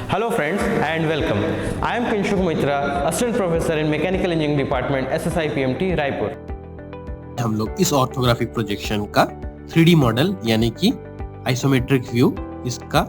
Hello friends and welcome. I am Kinshuk Mitra, Assistant Professor in Mechanical Engineering Department, SSI PMT, Raipur. हम लोग इस orthographic projection का 3D model यानी कि isometric view इसका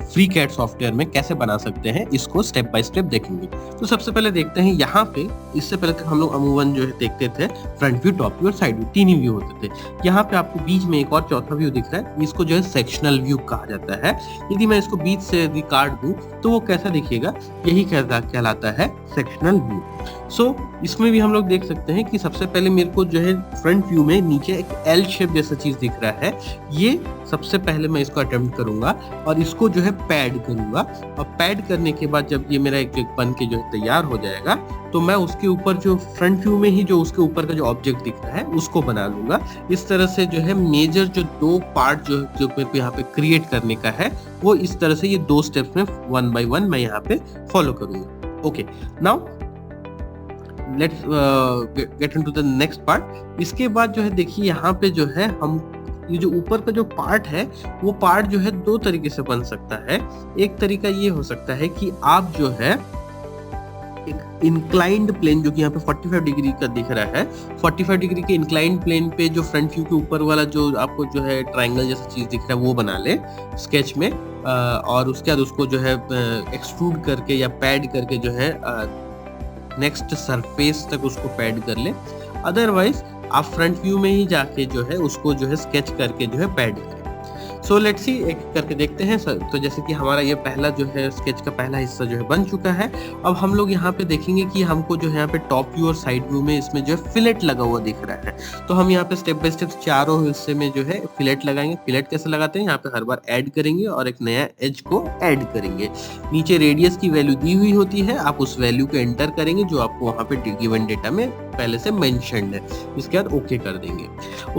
free CAD software में कैसे बना सकते हैं, इसको स्टेप बाय स्टेप देखेंगे। तो सबसे पहले देखते हैं यहाँ पे, इससे पहले तक हम लोग अमूमन जो है देखते थे फ्रंट व्यू, टॉप व्यू और साइड व्यू, तीन ही व्यू होते थे। यहाँ पे आपको बीच में एक और चौथा व्यू दिख रहा है, इसको जो है सेक्शनल व्यू कहा जाता है। यदि मैं इसको बीच से यदि काट दूं तो वो कैसा दिखेगा, यही कहलाता है सेक्शनल व्यू। सो इसमें भी हम लोग देख सकते हैं कि सबसे पहले मेरे को जो है फ्रंट व्यू में नीचे एक एल शेप जैसा चीज दिख रहा है। ये सबसे पहले मैं इसको अटेम्प्ट करूंगा और इसको जो है पैड करूंगा, और पैड करने के बाद जब ये मेरा एक बन के जो है तैयार हो जाएगा तो मैं उसके ऊपर जो फ्रंट व्यू में ही जो उसके ऊपर का जो ऑब्जेक्ट दिख रहा है उसको बना लूंगा। इस तरह से जो है मेजर जो दो पार्ट जो मेरे को यहाँ पे क्रिएट करने का है, वो इस तरह से ये दो स्टेप्स में 1 by 1 मैं यहाँ पे फॉलो करूंगा। Okay, now let's get into the next part. इसके बाद जो है देखिए यहाँ पे जो है हम ये जो ऊपर का जो पार्ट है, वो पार्ट जो है दो तरीके से बन सकता है। एक तरीका ये हो सकता है कि आप जो है एक इंक्लाइंड प्लेन, जो कि यहाँ पे 45 डिग्री का दिख रहा है, 45 डिग्री के इंक्लाइंड प्लेन पे जो फ्रंट व्यू के ऊपर वाला जो आपको जो है ट्रायंगल जैसा चीज दिख रहा है वो बना ले स्केच में, और उसके बाद उसको जो है एक्सट्रूड करके या पैड करके जो है नेक्स्ट सरफेस तक उसको पैड कर ले। अदरवाइज आप फ्रंट व्यू में ही जाके जो है उसको जो है स्केच करके जो है पैड करें। सो लेट्स सी, एक करके देखते हैं सर। तो जैसे कि हमारा ये पहला जो है स्केच का पहला हिस्सा जो है बन चुका है। अब हम लोग यहाँ पे देखेंगे कि हमको जो है यहाँ पे टॉप व्यू और साइड व्यू में इसमें जो है फिलेट लगा हुआ दिख रहा है। तो हम यहाँ पे स्टेप बाय स्टेप चारों हिस्से में जो है फिलेट लगाएंगे। फिलेट कैसे लगाते हैं, यहाँ पे हर बार ऐड करेंगे और एक नया एज को ऐड करेंगे। नीचे रेडियस की वैल्यू दी हुई होती है, आप उस वैल्यू को एंटर करेंगे जो आपको वहाँ पे गिवन डेटा में पहले से मेंशन्ड है। इसके बाद ओके कर देंगे।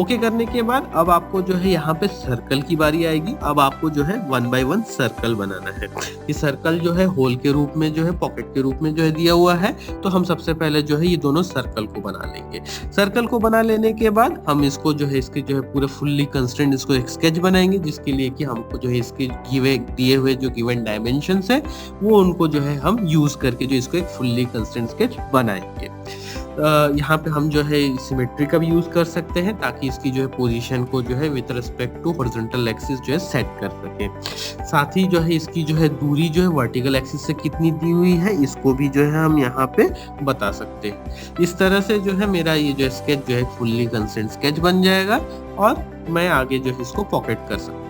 ओके करने के बाद अब आपको जो है यहाँ पे सर्कल की बारी आएगी। अब आपको जो है 1 by 1 सर्कल बनाना है। ये सर्कल जो है होल के रूप में जो है पॉकेट के रूप में जो है दिया हुआ है। तो हम सबसे पहले जो है ये दोनों सर्कल को बना लेंगे। सर्कल को बना लेने के बाद हम इसको जो है इसके जो है पूरे फुल्ली कंस्ट्रेंट इसको एक स्केच बनाएंगे, जिसके लिए कि हमको जो है इसके दिए हुए जो गिवन डायमेंशंस है वो उनको जो है हम यूज करके जो इसको एक फुल्ली कंस्ट्रेंट स्केच बनाएंगे। यहाँ पे हम जो है सिमेट्री का भी यूज कर सकते हैं, ताकि इसकी जो है पोजीशन को जो है with respect to horizontal axis जो है सेट कर सके। साथ ही जो है इसकी जो है दूरी जो है वर्टिकल एक्सिस से कितनी दी हुई है, इसको भी जो है हम यहाँ पे बता सकते हैं। इस तरह से जो है मेरा ये जो स्केच जो है फुल्ली कंस्ट्रेंट स्केच बन जाएगा, और मैं आगे जो है इसको पॉकेट कर सकता हूँ।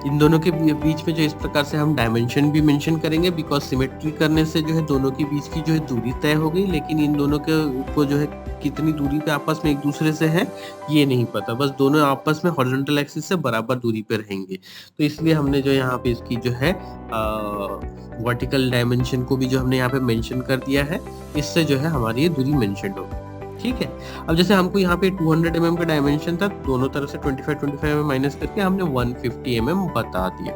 इन दोनों के बीच में जो इस प्रकार से हम डायमेंशन भी मेंशन करेंगे, बिकॉज सिमेट्री करने से जो है दोनों के बीच की जो है दूरी तय हो गई, लेकिन इन दोनों को जो है कितनी दूरी पे आपस में एक दूसरे से है ये नहीं पता, बस दोनों आपस में हॉरिजॉन्टल एक्सिस से बराबर दूरी पे रहेंगे। तो इसलिए हमने जो यहाँ पे इसकी जो है वर्टिकल डायमेंशन को भी जो हमने यहाँ पे मेंशन कर दिया है, इससे जो है हमारी ये दूरी मेंशन होगी। ठीक है, अब जैसे हमको यहाँ पे 200 mm का डायमेंशन था, दोनों तरफ से 25 mm माइनस करके हमने 150 mm बता दिया।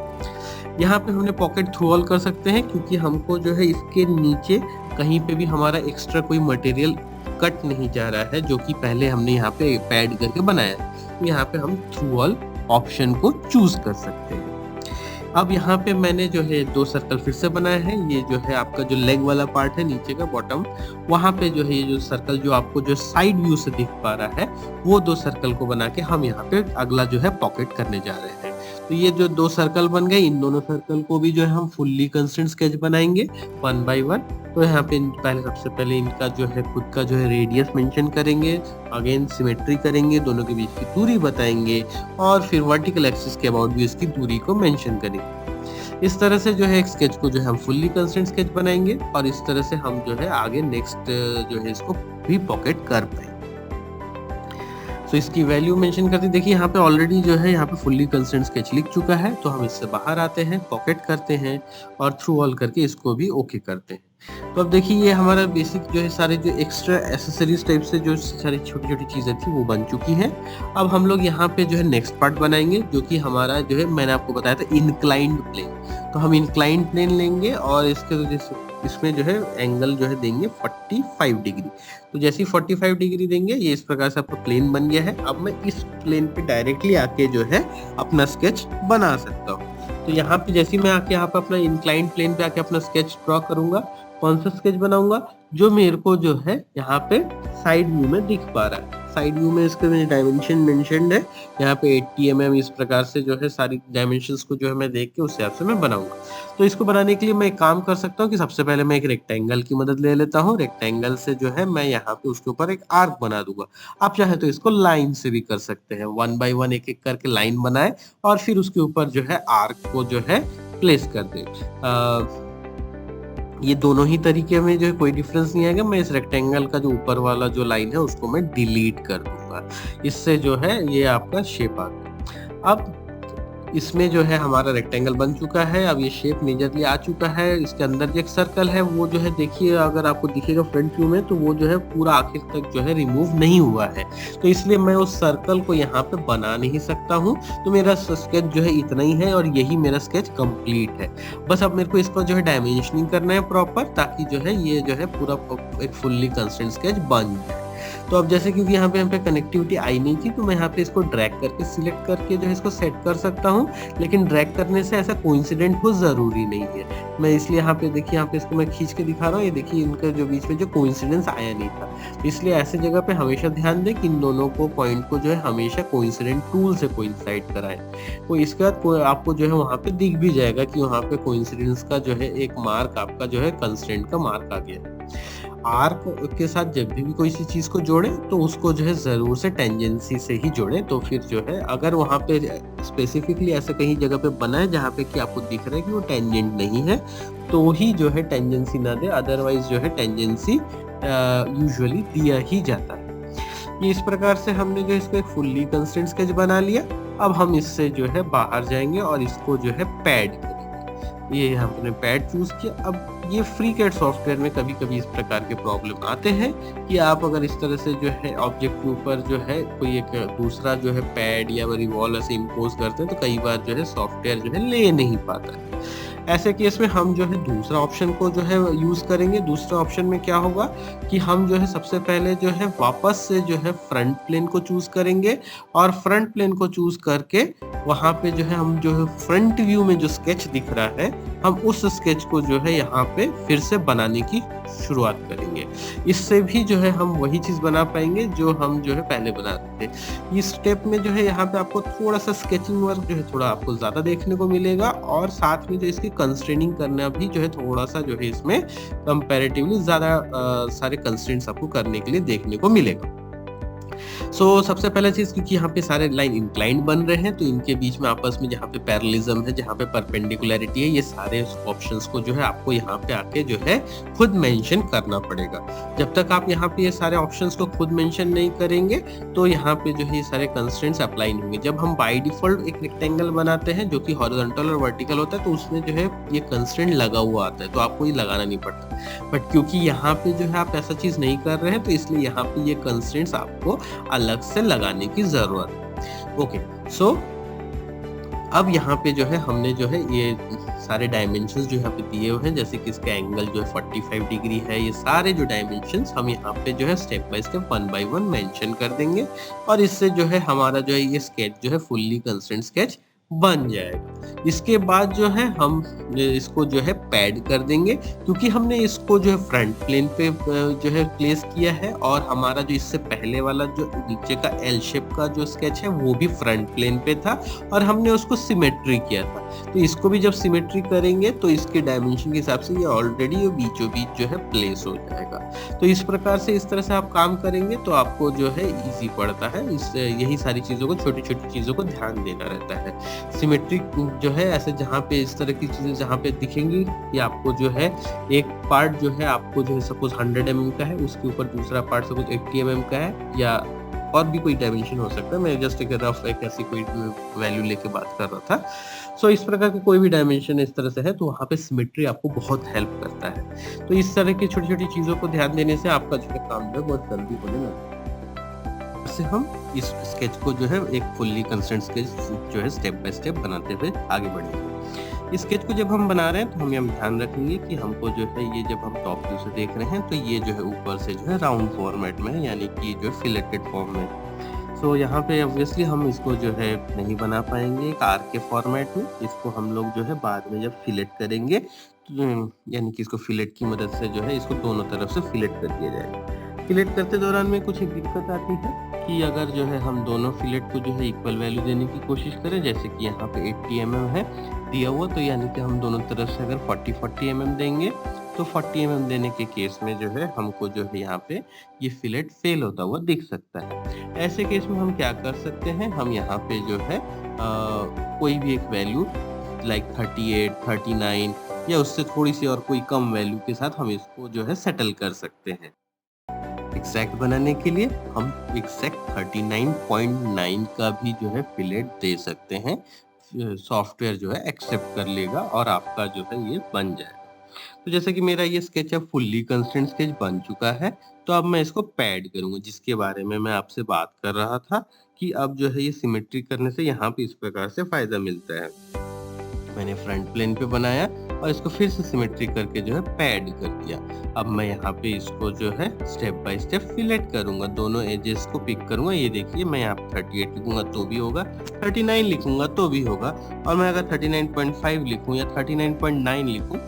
यहाँ पे हमने पॉकेट थ्रू ऑल कर सकते हैं, क्योंकि हमको जो है इसके नीचे कहीं पे भी हमारा एक्स्ट्रा कोई मटेरियल कट नहीं जा रहा है, जो कि पहले हमने यहाँ पे पैड करके बनाया है। तो यहाँ पे हम थ्रू ऑल ऑप्शन को चूज कर सकते हैं। अब यहाँ पे मैंने जो है दो सर्कल फिर से बनाए हैं। ये जो है आपका जो लेग वाला पार्ट है नीचे का बॉटम, वहाँ पे जो है ये जो सर्कल जो आपको जो साइड व्यू से दिख पा रहा है, वो दो सर्कल को बना के हम यहाँ पे अगला जो है पॉकेट करने जा रहे हैं। तो ये जो दो सर्कल बन गए, इन दोनों सर्कल को भी जो है हम फुल्ली कंस्ट्रेंट स्केच बनाएंगे 1 by 1। तो यहाँ पे सबसे पहले इनका जो है खुद का जो है रेडियस मेंशन करेंगे, अगेन सिमेट्री करेंगे, दोनों के बीच की दूरी बताएंगे, और फिर वर्टिकल एक्सिस के अबाउट भी इसकी दूरी को मेंशन करेंगे। इस तरह से जो है एक स्केच को जो है हम फुल्ली कंस्ट्रेंट स्केच बनाएंगे, और इस तरह से हम जो है आगे नेक्स्ट जो है इसको भी पॉकेट कर पाएंगे। तो इसकी वैल्यू मेंशन करते देखिए यहाँ पे ऑलरेडी जो है यहाँ पे फुल्ली कंस्ट्रेंट स्केच लिख चुका है। तो हम इससे बाहर आते हैं, पॉकेट करते हैं और थ्रू ऑल करके इसको भी ओके करते हैं। तो अब देखिए ये हमारा बेसिक जो है सारे जो एक्स्ट्रा एसेसरीज टाइप से जो सारी छोटी छोटी चीजें थी वो बन चुकी हैं। अब हम लोग यहाँ पे जो है नेक्स्ट पार्ट बनाएंगे, जो कि हमारा जो है मैंने आपको बताया था इंक्लाइंड प्लेन। तो हम इंक्लाइंड प्लेन लेंगे और इसमें जो है एंगल जो है देंगे 45 डिग्री। तो जैसे ही 45 डिग्री देंगे, ये इस प्रकार से आपका प्लेन बन गया है। अब मैं इस प्लेन पे डायरेक्टली आके जो है अपना स्केच बना सकता हूँ। तो यहाँ पे जैसे मैं आके यहाँ पे अपना इंक्लाइंड प्लेन पे आके अपना स्केच ड्रॉ करूंगा, कौन सा स्केच बनाऊंगा जो मेरे को जो है यहाँ पे साइड व्यू में दिख पा रहा है। साइड व्यू में इसके मैंने डायमेंशन मेंशन्ड है, यहाँ पे 80 mm इस प्रकार से जो है सारी डायमेंशंस को जो है मैं देख के उस हिसाब से मैं बनाऊंगा। तो इसको बनाने के लिए मैं एक काम कर सकता हूँ कि सबसे पहले मैं एक रेक्टेंगल की मदद ले लेता हूँ। रेक्टेंगल से जो है मैं यहाँ पे उसके ऊपर एक आर्क बना दूंगा। आप चाहे तो इसको लाइन से भी कर सकते हैं, 1 by 1 एक एक करके लाइन बनाए और फिर उसके ऊपर जो है आर्क को जो है प्लेस कर दे। ये दोनों ही तरीके में जो है कोई डिफरेंस नहीं आएगा। मैं इस रेक्टेंगल का जो ऊपर वाला जो लाइन है उसको मैं डिलीट कर दूंगा, इससे जो है ये आपका शेप आ गया। अब इसमें जो है हमारा रेक्टेंगल बन चुका है। अब ये शेप मेजरली आ चुका है। इसके अंदर जो एक सर्कल है वो जो है देखिए, अगर आपको दिखेगा फ्रंट व्यू में तो वो जो है पूरा आखिर तक जो है रिमूव नहीं हुआ है, तो इसलिए मैं उस सर्कल को यहाँ पे बना नहीं सकता हूँ। तो मेरा स्केच जो है इतना ही है और यही मेरा स्केच कंप्लीट है। बस अब मेरे को इसको जो है डायमेंशनिंग करना है प्रॉपर, ताकि जो है ये जो है पूरा एक फुल्ली कंस्ट्रेंट स्केच बन जाए। तो अब जैसे क्योंकि यहाँ पे कनेक्टिविटी आई नहीं थी, तो मैं यहाँ पे इसको ड्रैग करके सिलेक्ट करके जो है इसको सेट कर सकता हूँ, लेकिन ड्रैग करने से ऐसा कोइंसिडेंट हो जरूरी नहीं है। मैं इसलिए यहाँ पे देखिए, यहाँ पे इसको मैं खींच के दिखा रहा हूँ, ये देखिए इनका जो बीच में जो कोइंसिडेंस आया नहीं था। तो इसलिए ऐसे जगह पे हमेशा ध्यान दें कि इन दोनों को पॉइंट को जो है हमेशा कोइंसिडेंट टूल से कोइंसाइड कराएं। तो इसके बाद आपको जो है वहाँ पे दिख भी जाएगा कि वहाँ पे कोइंसिडेंस का जो है एक मार्क आपका जो है कंस्ट्रेंट का मार्क आ गया है। आर्क के साथ जब भी कोई सी चीज को जोड़े तो उसको जो है जरूर से टेंजेंसी से ही जोड़े। तो फिर जो है अगर वहां पे स्पेसिफिकली ऐसे कहीं जगह पे बना है जहाँ पे कि आपको दिख रहा है कि वो टेंजेंट नहीं है, तो ही जो है टेंजेंसी ना दे, अदरवाइज जो है टेंजेंसी यूजुअली दिया ही जाता है। ये इस प्रकार से हमने जो इसको एक फुल्ली कंस्ट्रेंट स्केच बना लिया। अब हम इससे जो है बाहर जाएंगे और इसको जो है पैड करेंगे। ये हमने पैड चूज किया। अब ये FreeCAD सॉफ्टवेयर में कभी कभी इस प्रकार के प्रॉब्लम आते हैं कि आप अगर इस तरह से जो है ऑब्जेक्ट के ऊपर जो है कोई एक दूसरा जो है पैड या रिवॉल्व ऐसे इम्पोज करते हैं, तो कई बार जो है सॉफ्टवेयर जो है ले नहीं पाता है। ऐसे केस में हम जो है दूसरा ऑप्शन को जो है यूज करेंगे। दूसरा ऑप्शन में क्या होगा कि हम जो है सबसे पहले जो है वापस से जो है फ्रंट प्लेन को चूज करेंगे और फ्रंट प्लेन को चूज करके वहां पे जो है हम जो है फ्रंट व्यू में जो स्केच दिख रहा है, हम उस स्केच को जो है यहाँ पे फिर से बनाने की शुरुआत करेंगे। इससे भी जो है हम वही चीज बना पाएंगे जो हम जो है पहले बनाते थे। इस स्टेप में जो है यहाँ पे आपको थोड़ा सा स्केचिंग वर्क जो है थोड़ा आपको ज्यादा देखने को मिलेगा और साथ में जो इसकी कंस्ट्रेनिंग करना भी जो है थोड़ा सा जो है इसमें कंपैरेटिवली ज्यादा सारे कंस्ट्रेंट्स आपको करने के लिए देखने को मिलेगा। सबसे पहला चीज, क्योंकि यहाँ पे सारे लाइन इंक्लाइंड बन रहे हैं तो इनके बीच में आपस में जहाँ पे पैरेललिज्म है, जहाँ पे परपेंडिकुलरिटी है, ये सारे ऑप्शंस को जो है आपको यहाँ पे आके जो है खुद मेंशन करना पड़ेगा। जब तक आप यहाँ पे ये सारे ऑप्शंस को खुद मेंशन नहीं करेंगे तो यहाँ पे जो है ये सारे कंस्ट्रेंट्स अप्लाई नहीं होंगे। जब हम बाय डिफॉल्ट एक रेक्टेंगल बनाते हैं जो कि हॉरिजॉन्टल और वर्टिकल होता है, तो उसमें जो है ये कंस्ट्रेंट लगा हुआ आता है, तो आपको ये लगाना नहीं पड़ता। बट क्योंकि यहाँ पे जो है आप ऐसा चीज नहीं कर रहे हैं, तो इसलिए यहाँ पे ये कंस्ट्रेंट्स आपको अलग से लगाने की जरूरत है। ओके, सो अब यहाँ पे जो है हमने जो है ये सारे डायमेंशंस जो यहाँ पे दिए हुए हैं, जैसे कि इसका एंगल जो है 45 डिग्री है, ये सारे जो डायमेंशंस हम यहाँ पे जो है step by step 1 by 1 mention कर देंगे और इससे जो है हमारा जो है ये स्केच जो है फुल्ली कंस्ट्रेंट स्केच बन जाएगा। इसके बाद जो है हम इसको जो है पैड कर देंगे, क्योंकि हमने इसको जो है फ्रंट प्लेन पे जो है प्लेस किया है और हमारा जो इससे पहले वाला जो नीचे का एल शेप का जो स्केच है वो भी फ्रंट प्लेन पे था और हमने उसको सिमेट्री किया था। तो इसको भी जब सिमेट्री करेंगे तो इसके डायमेंशन के हिसाब से ये ऑलरेडी ये बीचों बीच जो है प्लेस हो जाएगा। तो इस प्रकार से इस तरह से आप काम करेंगे तो आपको जो है इजी पड़ता है। यही सारी चीजों को, छोटी छोटी चीजों को ध्यान देना रहता है। सिमेट्रिक जो है ऐसे जहाँ पे इस तरह की चीजें जहाँ पे दिखेंगी कि आपको जो है एक पार्ट जो है आपको जो है सपोज 100 mm का है, उसके ऊपर दूसरा पार्ट सपोज 80 mm का है या और भी कोई डायमेंशन हो सकता है। मैं जस्ट एक रफ एक ऐसी कोई वैल्यू लेके बात कर रहा था। इस प्रकार के कोई भी डायमेंशन इस तरह से है तो वहाँ पे सिमेट्री आपको बहुत हेल्प करता है। तो इस तरह की छोटी छोटी चीजों को ध्यान देने से आपका जो है काम जो है बहुत जल्दी होने लगता है। से हम इस स्केच को जो है एक फुल्ली कंस्ट्रेंट स्केच जो है स्टेप बाय स्टेप बनाते हुए आगे बढ़ेंगे। इस स्केच को जब हम बना रहे हैं तो हमें ध्यान रखेंगे कि हमको जो है ये जब हम टॉप व्यू से देख रहे हैं तो ये जो है ऊपर से जो है राउंड फॉर्मेट में, यानी कि जो है फिलेटेड फॉर्म में। तो यहाँ पे ऑब्वियसली हम इसको जो है नहीं बना पाएंगे एक आर के फॉर्मेट में, इसको हम लोग जो है बाद में जब फिलेट करेंगे यानी कि इसको फिलेट की मदद से जो है इसको दोनों तरफ से फिलेट कर दिया जाएगा। फिलेट करते दौरान में कुछ एक दिक्कत आती है कि अगर जो है हम दोनों फिलेट को जो है इक्वल वैल्यू देने की कोशिश करें, जैसे कि यहाँ पे 80 mm है दिया हुआ, तो यानी कि हम दोनों तरफ से अगर 40 mm देंगे तो 40 mm देने के केस में जो है हमको जो है यहाँ पे ये फिलेट फेल होता हुआ दिख सकता है। ऐसे केस में हम क्या कर सकते हैं, हम यहाँ पे जो है कोई भी एक वैल्यू लाइक 38, 39 या उससे थोड़ी सी और कोई कम वैल्यू के साथ हम इसको जो है सेटल कर सकते हैं। एग्जैक्ट बनाने के लिए हम एग्जैक्ट 39.9 का भी जो है फिलेट दे सकते हैं। सॉफ्टवेयर जो है एक्सेप्ट कर लेगा और आपका जो है ये बन जाएगा। तो जैसे कि मेरा ये स्केच अब फुल्ली कंस्ट्रेंट स्केच बन चुका है, तो अब मैं इसको पैड करूंगा, जिसके बारे में मैं आपसे बात कर रहा था कि अब जो है ये सिमेट्री करने से यहाँ पे इस प्रकार से फायदा मिलता है। मैंने फ्रंट प्लेन पे बनाया और इसको फिर से सिमेट्री करके जो है पैड कर दिया। अब मैं यहाँ पे इसको जो है स्टेप बाय स्टेप फिलेट करूंगा, दोनों एजेस को पिक करूंगा। ये देखिए मैं यहाँ पे 38 लिखूंगा तो भी होगा, 39 लिखूंगा तो भी होगा, और मैं अगर 39.5 लिखूं या 39.9 लिखूं,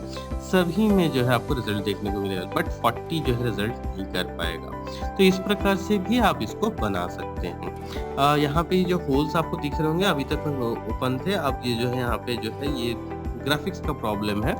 सभी में जो है आपको रिजल्ट देखने को मिलेगा, बट 40 जो है रिजल्ट नहीं कर पाएगा। तो इस प्रकार से भी आप इसको बना सकते हैं। यहाँ पे जो होल्स आपको दिख रहे होंगे अभी तक ओपन थे, अब ये जो है यहाँ पे जो है ये ग्राफिक्स का प्रॉब्लम है।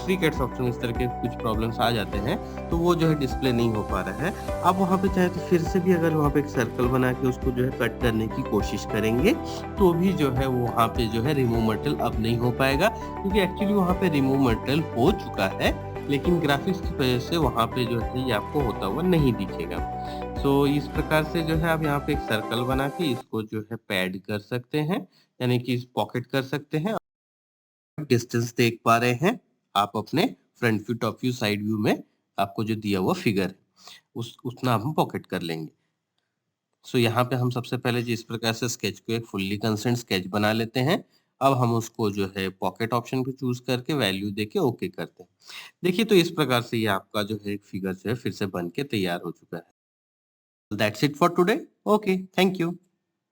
FreeCAD सॉफ्टवेयर में इस तरह के कुछ प्रॉब्लम्स आ जाते हैं, तो वो जो है डिस्प्ले नहीं हो पा रहा है। आप वहाँ पे चाहे तो फिर से भी अगर वहाँ पे एक सर्कल बना के उसको जो है कट करने की कोशिश करेंगे, तो भी जो है वहाँ पे जो है रिमूव मटेरियल अब नहीं हो पाएगा, क्योंकि एक्चुअली वहाँ पे रिमूव मटेरियल हो चुका है, लेकिन ग्राफिक्स की वजह से वहाँ पे जो है ये आपको होता हुआ नहीं दिखेगा। तो इस प्रकार से जो है आप यहाँ पे एक सर्कल बना के इसको जो है पैड कर सकते हैं, यानी कि पॉकेट कर सकते हैं। डिस्टेंस देख पा रहे हैं आप अपने front view, top view, side view में आपको जो दिया हुआ फिगर है उतना हम पॉकेट कर लेंगे। सो यहाँ पे हम सबसे पहले जिस प्रकार से स्केच को एक फुल्ली कंस्ट्रेंट स्केच बना लेते हैं, अब हम उसको जो है पॉकेट ऑप्शन को चूज करके वैल्यू देके ओके करते हैं। देखिए तो इस प्रकार से ये आपका जो है एक फिगर जो है फिर से बन के तैयार हो चुका है। That's it for today. Okay, thank you.